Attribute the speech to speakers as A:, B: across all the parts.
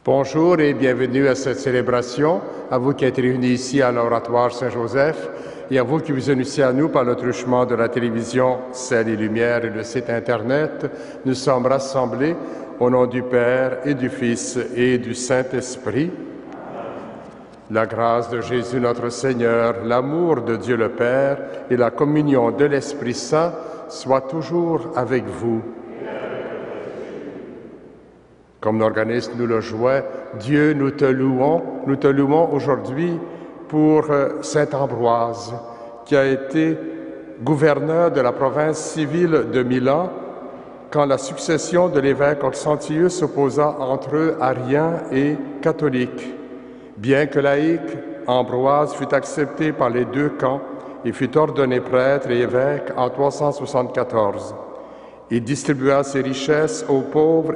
A: Bonjour et bienvenue à cette célébration, à vous qui êtes réunis ici à l'Oratoire Saint-Joseph et à vous qui vous unissez à nous par le truchement de la télévision Ciel et Lumière et le site Internet. Nous sommes rassemblés au nom du Père et du Fils et du Saint-Esprit. La grâce de Jésus notre Seigneur, l'amour de Dieu le Père et la communion de l'Esprit Saint soient toujours avec vous. Comme l'organiste nous le jouait, Dieu, nous te louons aujourd'hui pour saint Ambroise, qui a été gouverneur de la province civile de Milan quand la succession de l'évêque Auxentius s'opposa entre eux, ariens et catholiques. Bien que laïque, Ambroise fut accepté par les deux camps et fut ordonné prêtre et évêque en 374. Il distribua ses richesses aux pauvres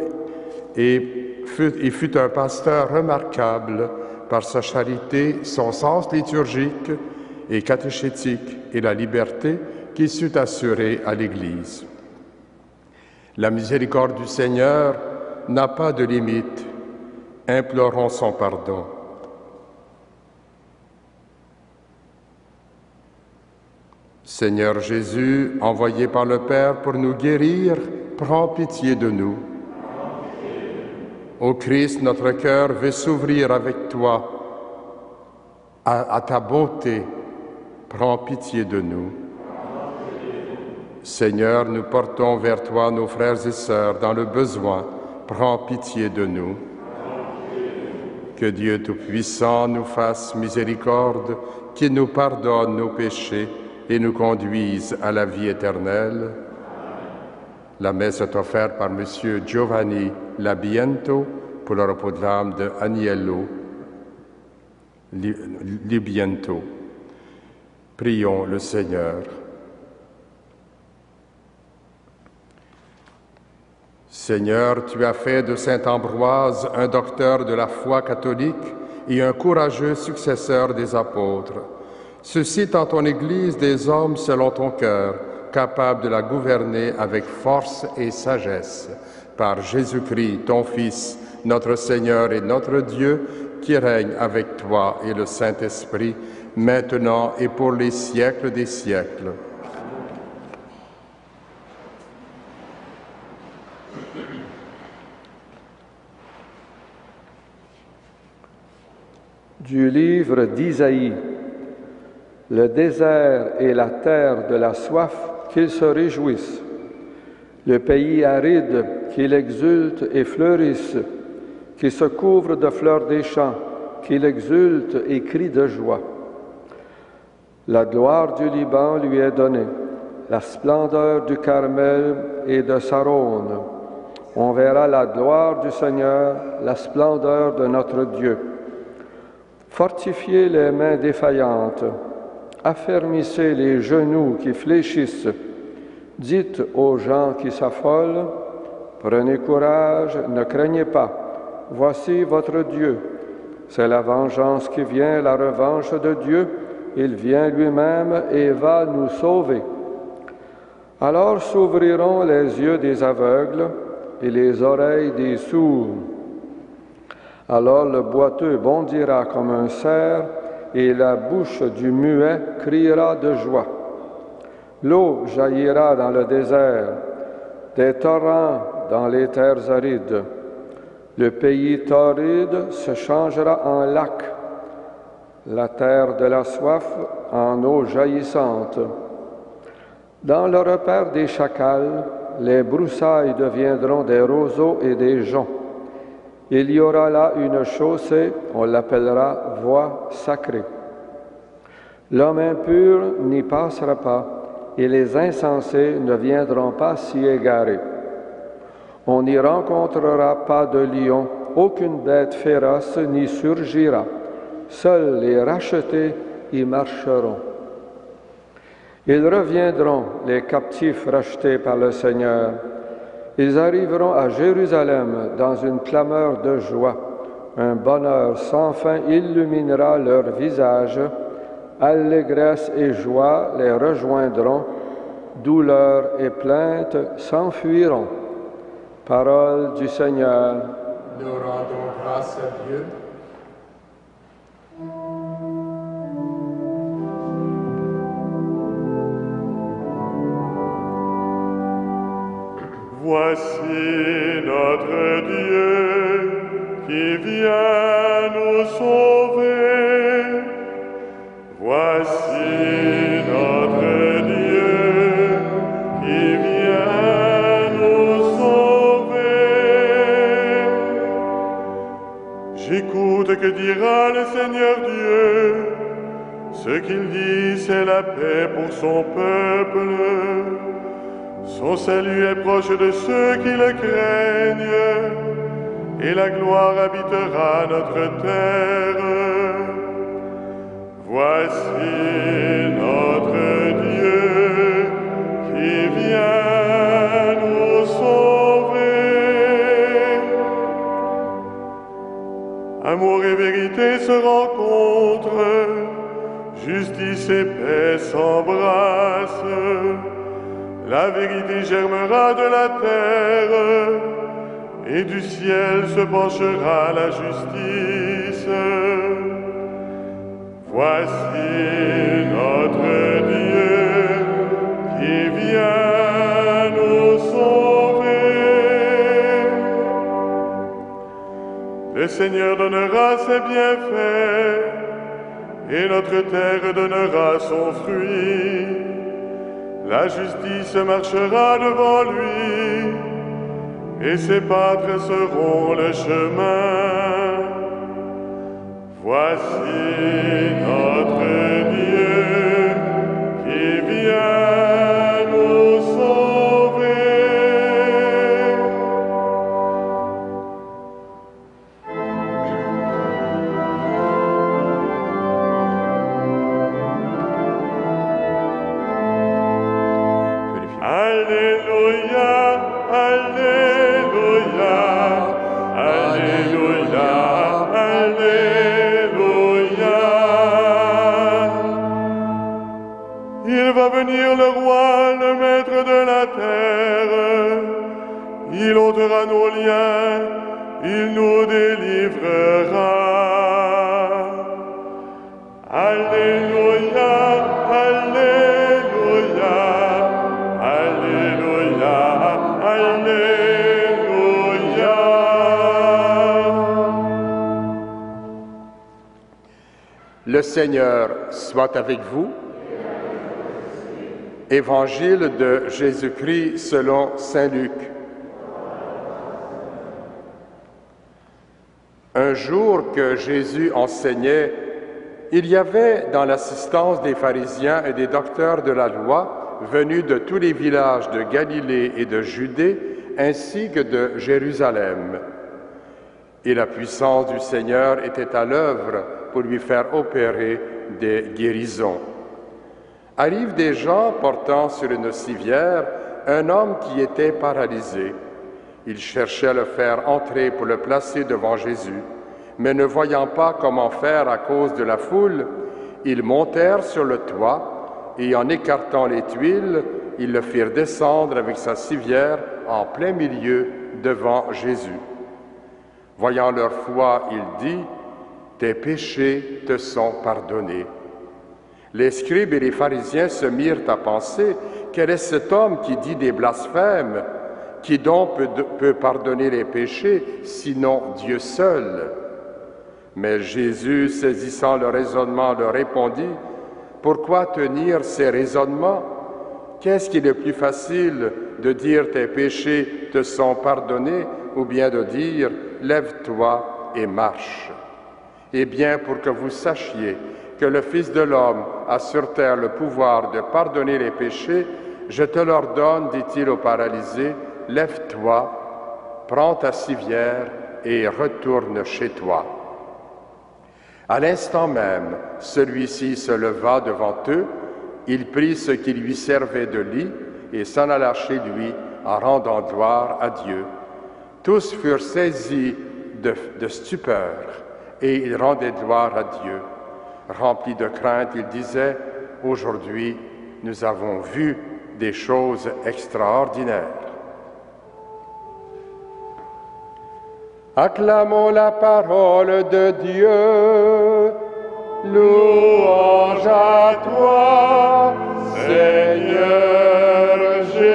A: et fut un pasteur remarquable par sa charité, son sens liturgique et catéchétique et la liberté qu'il sut assurer à l'Église. La miséricorde du Seigneur n'a pas de limite. Implorons son pardon. Seigneur Jésus, envoyé par le Père pour nous guérir, prends pitié de nous. Ô Christ, notre cœur veut s'ouvrir avec toi à ta bonté. Prends pitié de nous. Seigneur, nous portons vers toi nos frères et sœurs dans le besoin. Prends pitié de nous. Que Dieu Tout-Puissant nous fasse miséricorde, qu'il nous pardonne nos péchés et nous conduise à la vie éternelle. La messe est offerte par M. Giovanni Labiento pour le repos de l'âme de Aniello Libiento. Prions le Seigneur. Seigneur, tu as fait de saint Ambroise un docteur de la foi catholique et un courageux successeur des apôtres. Suscite en ton Église des hommes selon ton cœur, capable de la gouverner avec force et sagesse. Par Jésus-Christ, ton Fils, notre Seigneur et notre Dieu, qui règne avec toi et le Saint-Esprit, maintenant et pour les siècles des siècles.
B: Du livre d'Isaïe. Le désert et la terre de la soif, qu'ils se réjouissent. Le pays aride, qu'il exulte et fleurisse, qui se couvre de fleurs des champs, qu'il exulte et crie de joie. La gloire du Liban lui est donnée, la splendeur du Carmel et de Saron. On verra la gloire du Seigneur, la splendeur de notre Dieu. Fortifiez les mains défaillantes, affermissez les genoux qui fléchissent. Dites aux gens qui s'affolent, prenez courage, ne craignez pas. Voici votre Dieu. C'est la vengeance qui vient, la revanche de Dieu. Il vient lui-même et va nous sauver. Alors s'ouvriront les yeux des aveugles et les oreilles des sourds. Alors le boiteux bondira comme un cerf et la bouche du muet criera de joie. L'eau jaillira dans le désert, des torrents dans les terres arides. Le pays torride se changera en lac, la terre de la soif en eau jaillissante. Dans le repaire des chacals, les broussailles deviendront des roseaux et des joncs. Il y aura là une chaussée, on l'appellera voie sacrée. L'homme impur n'y passera pas, et les insensés ne viendront pas s'y égarer. On n'y rencontrera pas de lion, aucune bête féroce n'y surgira. Seuls les rachetés y marcheront. Ils reviendront, les captifs rachetés par le Seigneur. Ils arriveront à Jérusalem dans une clameur de joie. Un bonheur sans fin illuminera leur visage. Allégresse et joie les rejoindront. Douleur et plainte s'enfuiront. Parole du Seigneur.
A: Nous rendons grâce à Dieu.
C: Voici notre Dieu qui vient nous sauver. Voici notre Dieu qui vient nous sauver. J'écoute que dira le Seigneur Dieu. Ce qu'il dit, c'est la paix pour son peuple. Son salut est proche de ceux qui le craignent, et la gloire habitera notre terre. Voici notre Dieu qui vient nous sauver. Amour et vérité se rencontrent, justice et paix s'embrassent. La vérité germera de la terre, et du ciel se penchera la justice. Voici notre Dieu qui vient nous sauver. Le Seigneur donnera ses bienfaits, et notre terre donnera son fruit. La justice marchera devant lui, et ses pas traceront le chemin. Voici notre Dieu qui vient nous sauver. Alléluia, Alléluia, Alléluia, Alléluia. Il va venir le roi, le maître de la terre. Il ôtera nos liens, il nous délivrera. Alléluia, Alléluia, Alléluia, Alléluia.
A: Le Seigneur soit avec vous. Évangile de Jésus-Christ selon saint Luc. Un jour que Jésus enseignait, il y avait dans l'assistance des pharisiens et des docteurs de la loi venus de tous les villages de Galilée et de Judée, ainsi que de Jérusalem. Et la puissance du Seigneur était à l'œuvre pour lui faire opérer des guérisons. Arrivent des gens portant sur une civière un homme qui était paralysé. Ils cherchaient à le faire entrer pour le placer devant Jésus, mais ne voyant pas comment faire à cause de la foule, ils montèrent sur le toit et en écartant les tuiles, ils le firent descendre avec sa civière en plein milieu devant Jésus. Voyant leur foi, il dit, « Tes péchés te sont pardonnés. » Les scribes et les pharisiens se mirent à penser, « Quel est cet homme qui dit des blasphèmes? Qui donc peut pardonner les péchés, sinon Dieu seul? » Mais Jésus, saisissant le raisonnement, leur répondit, « Pourquoi tenir ces raisonnements? Qu'est-ce qui est le plus facile, de dire tes péchés te sont pardonnés, ou bien de dire lève-toi et marche? Eh bien, pour que vous sachiez que le Fils de l'homme a sur terre le pouvoir de pardonner les péchés, je te l'ordonne, dit-il au paralysé, lève-toi, prends ta civière et retourne chez toi. À l'instant même, celui-ci se leva devant eux, il prit ce qui lui servait de lit et s'en alla chez lui en rendant gloire à Dieu. Tous furent saisis de stupeur et ils rendaient gloire à Dieu. Remplis de crainte, ils disaient, « Aujourd'hui, nous avons vu des choses extraordinaires. » Acclamons la parole de Dieu. Louange à toi, Seigneur Jésus.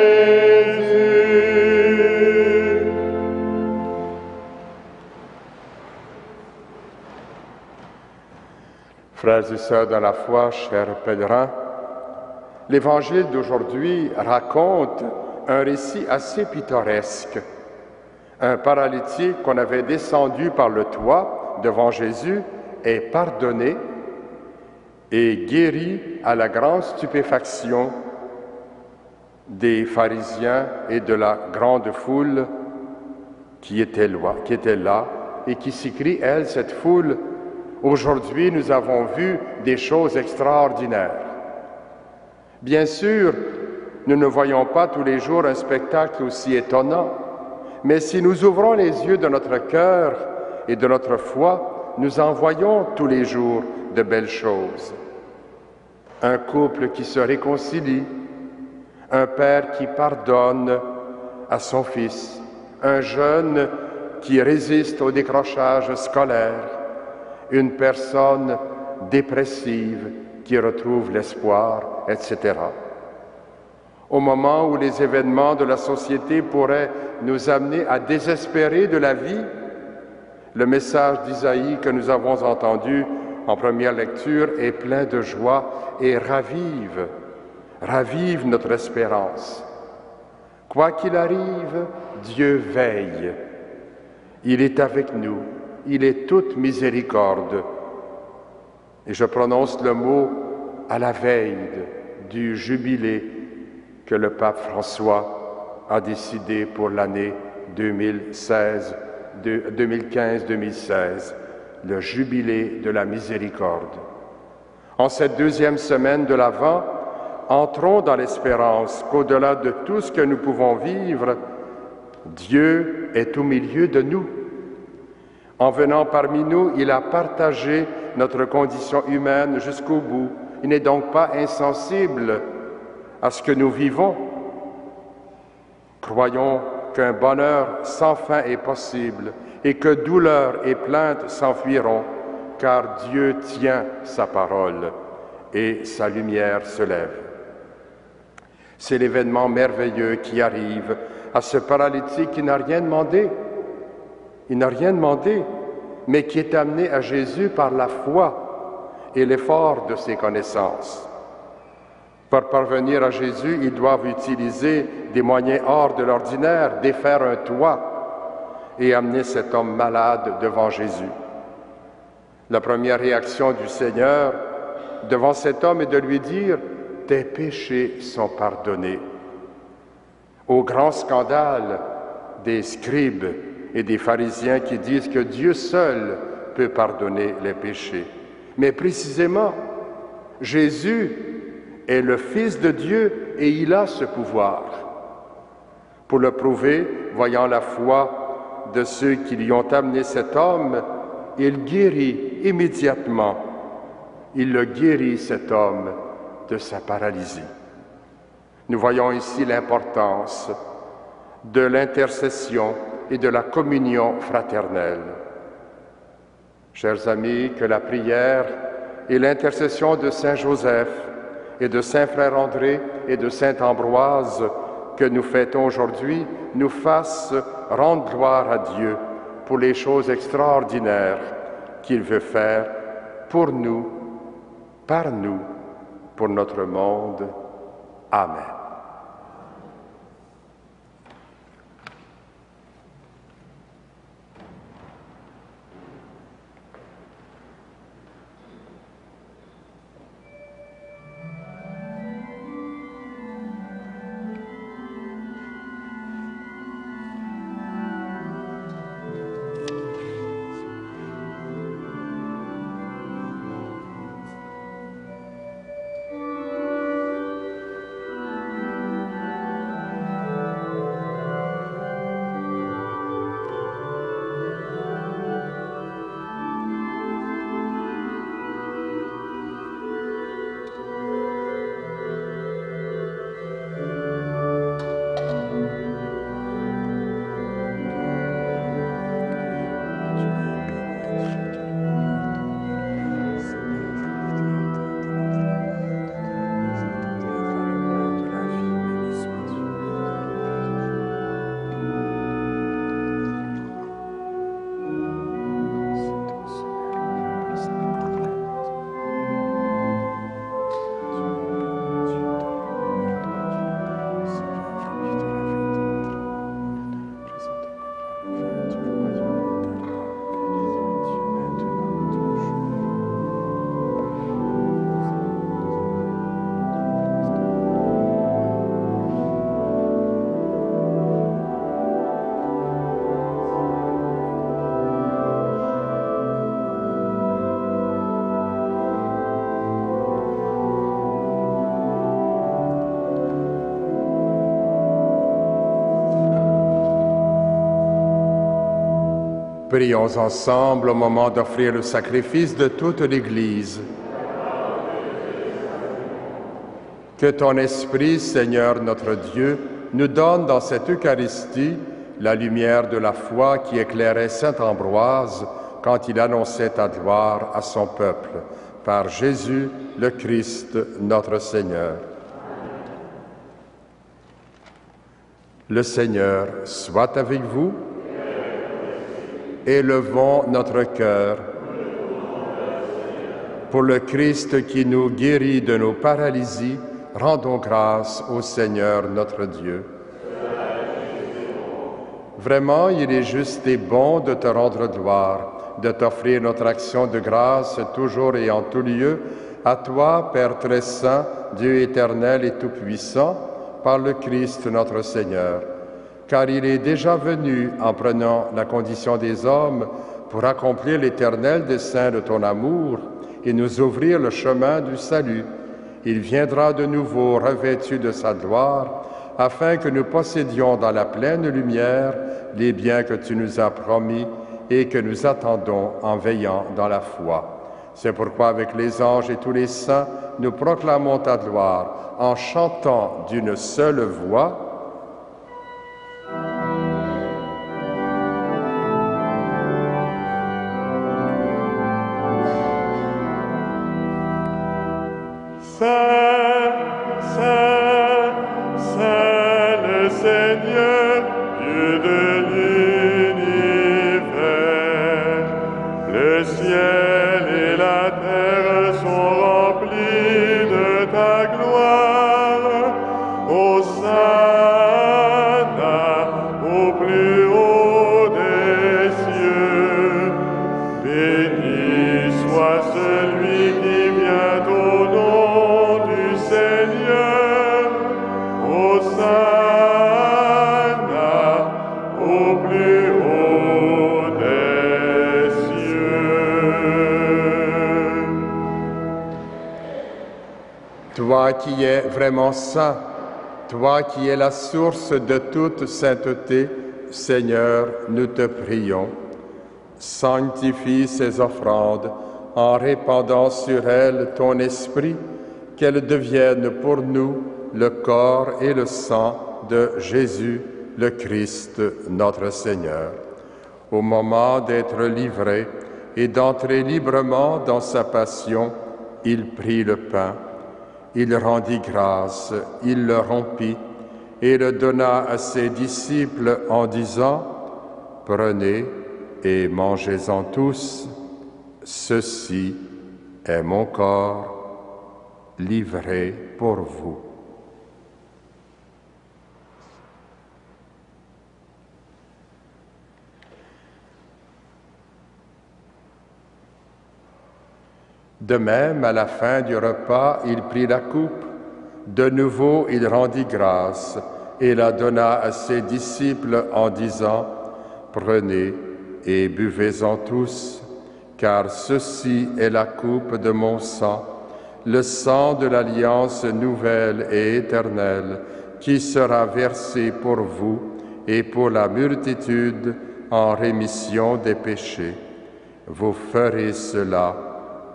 A: Frères et sœurs dans la foi, chers pèlerins, l'Évangile d'aujourd'hui raconte un récit assez pittoresque. Un paralytique qu'on avait descendu par le toit devant Jésus est pardonné et guéri à la grande stupéfaction des pharisiens et de la grande foule qui était là et qui s'écrie, elle, cette foule, « Aujourd'hui, nous avons vu des choses extraordinaires. » Bien sûr, nous ne voyons pas tous les jours un spectacle aussi étonnant, mais si nous ouvrons les yeux de notre cœur et de notre foi, nous en voyons tous les jours de belles choses. Un couple qui se réconcilie, un père qui pardonne à son fils, un jeune qui résiste au décrochage scolaire, une personne dépressive qui retrouve l'espoir, etc. Au moment où les événements de la société pourraient nous amener à désespérer de la vie, le message d'Isaïe que nous avons entendu en première lecture est plein de joie et ravive notre espérance. Quoi qu'il arrive, Dieu veille. Il est avec nous. Il est toute miséricorde. Et je prononce le mot à la veille du jubilé que le pape François a décidé pour l'année 2015-2016, le jubilé de la miséricorde. En cette deuxième semaine de l'Avent, entrons dans l'espérance qu'au-delà de tout ce que nous pouvons vivre, Dieu est au milieu de nous. En venant parmi nous, il a partagé notre condition humaine jusqu'au bout. Il n'est donc pas insensible à ce que nous vivons. Croyons qu'un bonheur sans fin est possible et que douleur et plainte s'enfuiront, car Dieu tient sa parole et sa lumière se lève. C'est l'événement merveilleux qui arrive à ce paralytique qui n'a rien demandé. Il n'a rien demandé, mais qui est amené à Jésus par la foi et l'effort de ses connaissances. Pour parvenir à Jésus, ils doivent utiliser des moyens hors de l'ordinaire, défaire un toit et amener cet homme malade devant Jésus. La première réaction du Seigneur devant cet homme est de lui dire « Tes péchés sont pardonnés ». Au grand scandale des scribes et des pharisiens qui disent que Dieu seul peut pardonner les péchés. Mais précisément, Jésus est le Fils de Dieu et il a ce pouvoir. Pour le prouver, voyant la foi de ceux qui lui ont amené cet homme, il guérit immédiatement. Il le guérit, cet homme, de sa paralysie. Nous voyons ici l'importance de l'intercession et de la communion fraternelle. Chers amis, que la prière et l'intercession de Saint Joseph et de Saint Frère André et de Sainte Ambroise que nous fêtons aujourd'hui nous fassent rendre gloire à Dieu pour les choses extraordinaires qu'il veut faire pour nous, par nous, pour notre monde. Amen. Prions ensemble au moment d'offrir le sacrifice de toute l'Église. Que ton Esprit, Seigneur notre Dieu, nous donne dans cette Eucharistie la lumière de la foi qui éclairait saint Ambroise quand il annonçait ta gloire à son peuple. Par Jésus le Christ, notre Seigneur. Le Seigneur soit avec vous. Élevons notre cœur. Pour le Christ qui nous guérit de nos paralysies, rendons grâce au Seigneur notre Dieu. Vraiment, il est juste et bon de te rendre gloire, de t'offrir notre action de grâce toujours et en tout lieu, à toi, Père très saint, Dieu éternel et tout-puissant, par le Christ notre Seigneur. Car il est déjà venu en prenant la condition des hommes pour accomplir l'éternel dessein de ton amour et nous ouvrir le chemin du salut. Il viendra de nouveau revêtu de sa gloire, afin que nous possédions dans la pleine lumière les biens que tu nous as promis et que nous attendons en veillant dans la foi. C'est pourquoi avec les anges et tous les saints, nous proclamons ta gloire en chantant d'une seule voix.
C: Saint, Saint, Saint le Seigneur, Dieu de l'univers. Le ciel et la terre sont remplis de ta gloire. Hosanna au plus haut des cieux. Béni soit celui qui vient au nom du Seigneur. Hosanna au plus haut des cieux.
A: Toi qui es vraiment saint, toi qui es la source de toute sainteté, Seigneur, nous te prions. Sanctifie ces offrandes en répandant sur elles ton esprit, qu'elles deviennent pour nous le corps et le sang de Jésus, le Christ, notre Seigneur. Au moment d'être livré et d'entrer librement dans sa passion, il prit le pain, il rendit grâce, il le rompit et le donna à ses disciples en disant « Prenez et mangez-en tous, ceci est mon corps livré pour vous. » De même, à la fin du repas, il prit la coupe. De nouveau, il rendit grâce et la donna à ses disciples en disant « Prenez et buvez-en tous, car ceci est la coupe de mon sang, le sang de l'alliance nouvelle et éternelle, qui sera versé pour vous et pour la multitude en rémission des péchés. Vous ferez cela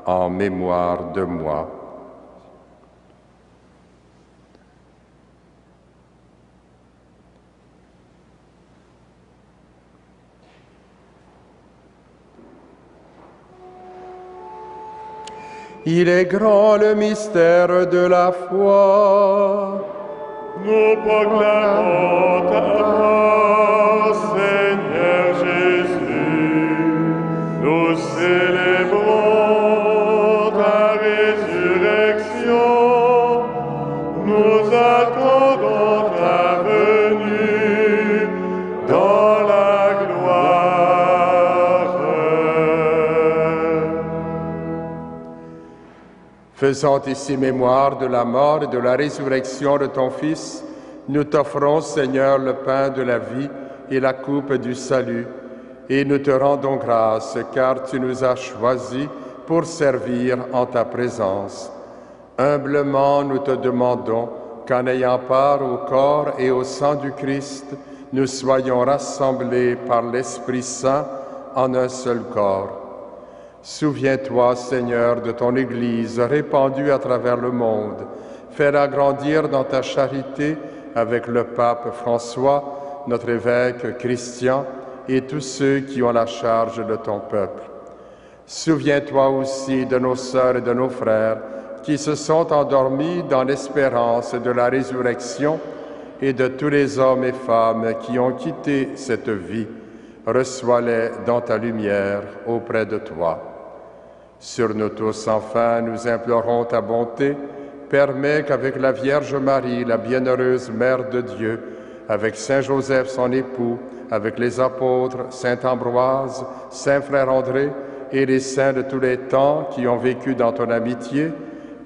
A: en mémoire de moi. » Il est grand le mystère de la foi.
C: Nous proclamons ta mort, Seigneur Jésus. Nous célébrons ta résurrection. Nous attendons ta venue dans la gloire.
A: Faisant ici mémoire de la mort et de la résurrection de ton Fils, nous t'offrons, Seigneur, le pain de la vie et la coupe du salut, et nous te rendons grâce, car tu nous as choisis pour servir en ta présence. Humblement, nous te demandons qu'en ayant part au corps et au sang du Christ, nous soyons rassemblés par l'Esprit Saint en un seul corps. Souviens-toi, Seigneur, de ton Église répandue à travers le monde. Fais-la grandir dans ta charité avec le pape François, notre évêque Christian et tous ceux qui ont la charge de ton peuple. Souviens-toi aussi de nos sœurs et de nos frères qui se sont endormis dans l'espérance de la résurrection et de tous les hommes et femmes qui ont quitté cette vie. Reçois-les dans ta lumière auprès de toi. Sur nous tous, enfin, nous implorons ta bonté. Permets qu'avec la Vierge Marie, la bienheureuse Mère de Dieu, avec Saint Joseph, son époux, avec les apôtres, Saint Ambroise, Saint Frère André et les saints de tous les temps qui ont vécu dans ton amitié,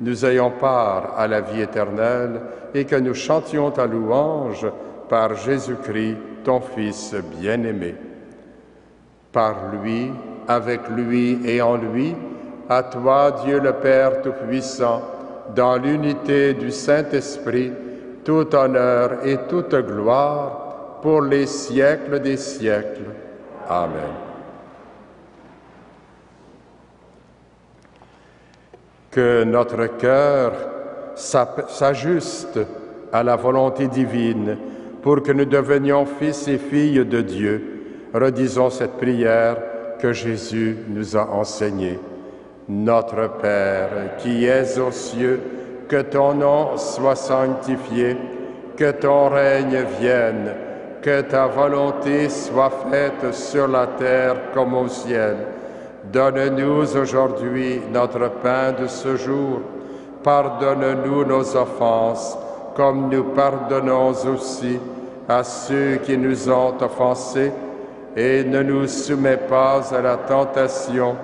A: nous ayons part à la vie éternelle et que nous chantions ta louange par Jésus-Christ, ton Fils bien-aimé. Par lui, avec lui et en lui, à toi, Dieu le Père Tout-Puissant, dans l'unité du Saint-Esprit, tout honneur et toute gloire pour les siècles des siècles. Amen. Que notre cœur s'ajuste à la volonté divine pour que nous devenions fils et filles de Dieu. Redisons cette prière que Jésus nous a enseignée. Notre Père, qui es aux cieux, que ton nom soit sanctifié, que ton règne vienne, que ta volonté soit faite sur la terre comme au ciel. Donne-nous aujourd'hui notre pain de ce jour. Pardonne-nous nos offenses, comme nous pardonnons aussi à ceux qui nous ont offensés, et ne nous soumets pas à la tentation,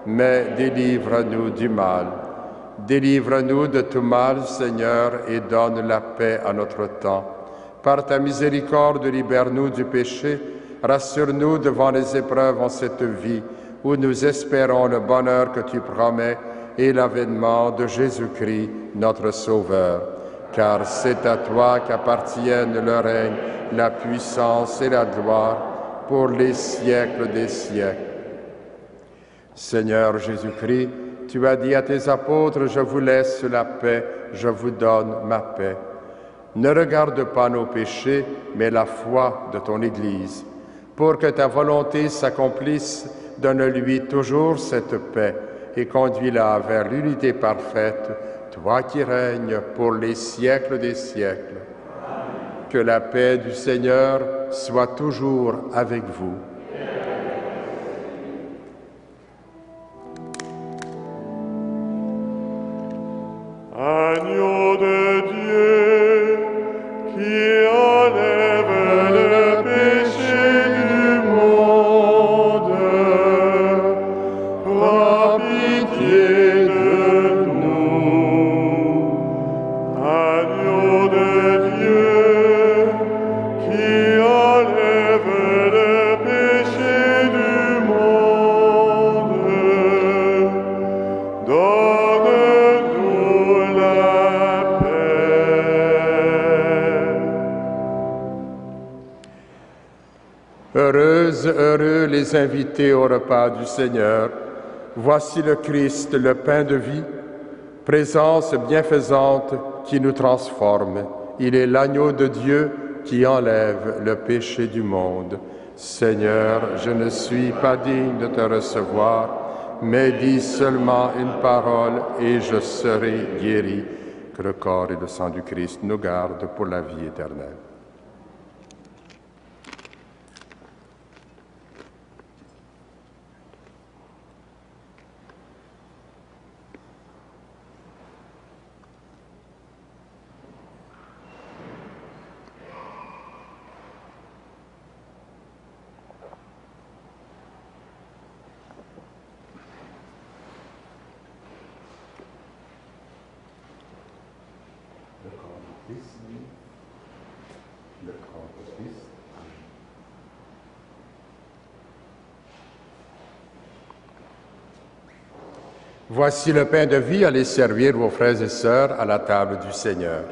A: mais délivre-nous du mal. Délivre-nous de tout mal, Seigneur, et donne la paix à notre temps. Par ta miséricorde, libère-nous du péché, rassure-nous devant les épreuves en cette vie, où nous espérons le bonheur que tu promets et l'avènement de Jésus-Christ, notre Sauveur. Car c'est à toi qu'appartiennent le règne, la puissance et la gloire pour les siècles des siècles. Seigneur Jésus-Christ, tu as dit à tes apôtres, « Je vous laisse la paix, je vous donne ma paix. » Ne regarde pas nos péchés, mais la foi de ton Église. Pour que ta volonté s'accomplisse, donne-lui toujours cette paix et conduis-la vers l'unité parfaite, toi qui règnes pour les siècles des siècles. Amen. Que la paix du Seigneur soit toujours avec vous.
C: Agneau de Dieu, qui enlève le péché du monde, prends pitié de nous. Agneau de Dieu, qui enlève le péché du monde, donne-nous la paix.
A: Heureux les invités au repas du Seigneur. Voici le Christ, le pain de vie, présence bienfaisante qui nous transforme. Il est l'agneau de Dieu qui enlève le péché du monde. Seigneur, je ne suis pas digne de te recevoir, mais dis seulement une parole et je serai guéri. Que le corps et le sang du Christ nous gardent pour la vie éternelle. Voici le pain de vie, allez servir vos frères et sœurs à la table du Seigneur.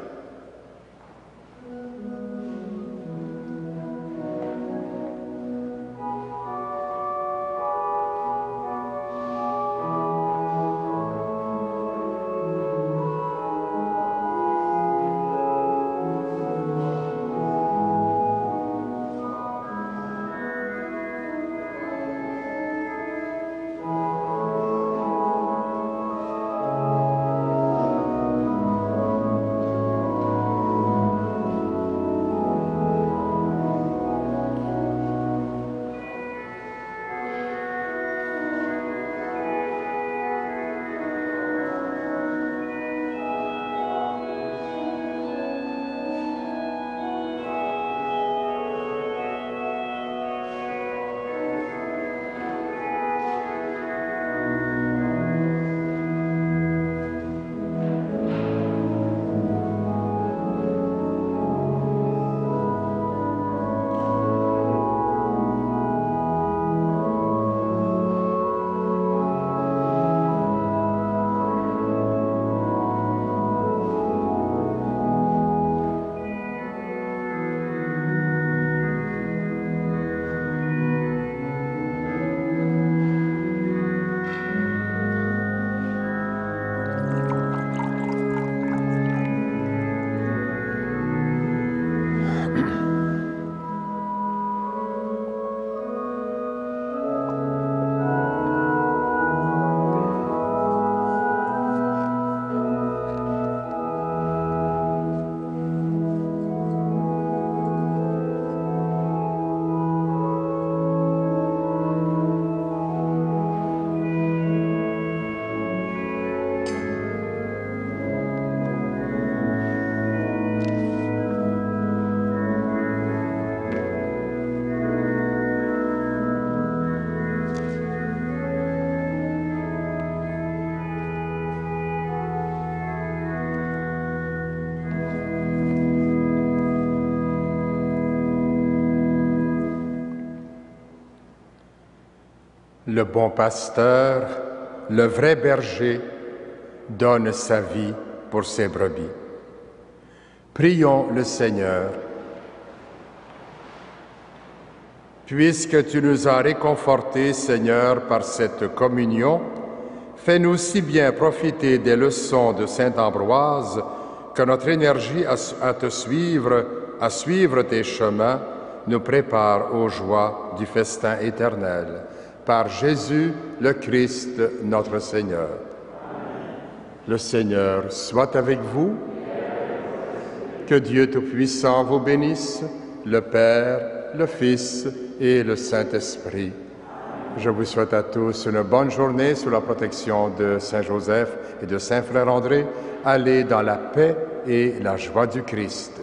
A: Le bon pasteur, le vrai berger, donne sa vie pour ses brebis. Prions le Seigneur. Puisque tu nous as réconfortés, Seigneur, par cette communion, fais-nous si bien profiter des leçons de saint Ambroise que notre énergie à suivre tes chemins, nous prépare aux joies du festin éternel. Par Jésus le Christ, notre Seigneur. Le Seigneur soit avec vous. Que Dieu Tout-Puissant vous bénisse, le Père, le Fils et le Saint-Esprit. Je vous souhaite à tous une bonne journée sous la protection de Saint Joseph et de Saint Frère André. Allez dans la paix et la joie du Christ.